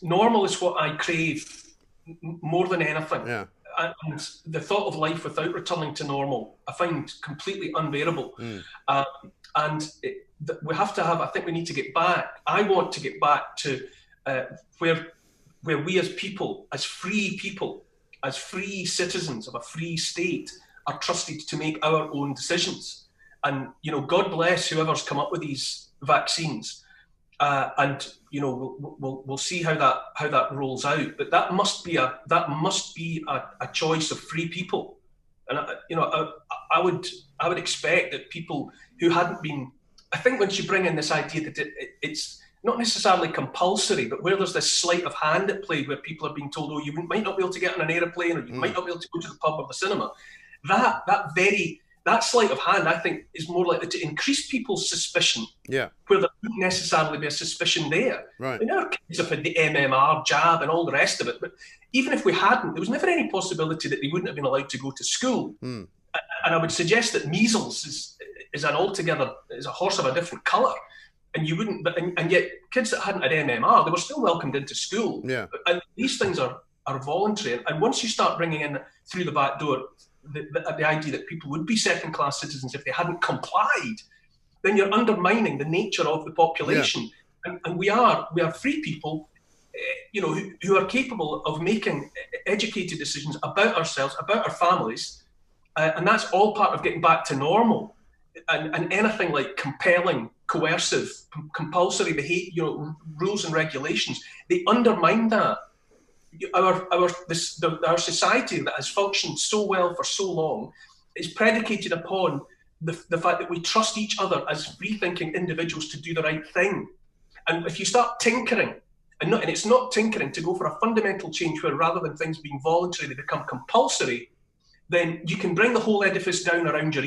normal is what I crave more than anything. Yeah. And the thought of life without returning to normal, I find completely unbearable. Mm. Um, and we have to have. I think we need to get back. I want to get back to uh, where we as people, as free citizens of a free state, are trusted to make our own decisions. And God bless whoever's come up with these vaccines. And we'll see how that rolls out. But that must be a choice of free people. And I would expect that people who hadn't been. I think once you bring in this idea that it's not necessarily compulsory, but where there's this sleight of hand at play, where people are being told, oh, you might not be able to get on an airplane, or you might not be able to go to the pub or the cinema. That sleight of hand, I think, is more likely to increase people's suspicion. Yeah. Where there wouldn't necessarily be a suspicion there. Right. I mean, our kids have had the MMR jab and all the rest of it, but even if we hadn't, there was never any possibility that they wouldn't have been allowed to go to school. Mm. And I would suggest that measles is a horse of a different colour. And you wouldn't, and yet kids that hadn't had MMR, they were still welcomed into school. Yeah. And these things are voluntary. And once you start bringing in through the back door the idea that people would be second-class citizens if they hadn't complied, then you're undermining the nature of the population. Yeah. And we are free people, who are capable of making educated decisions about ourselves, about our families, and that's all part of getting back to normal. And anything like compelling, coercive, compulsory behavior, rules and regulations, they undermine that. Our society that has functioned so well for so long is predicated upon the fact that we trust each other as free-thinking individuals to do the right thing. And if you start tinkering, and it's not tinkering to go for a fundamental change where rather than things being voluntary, they become compulsory, then you can bring the whole edifice down around your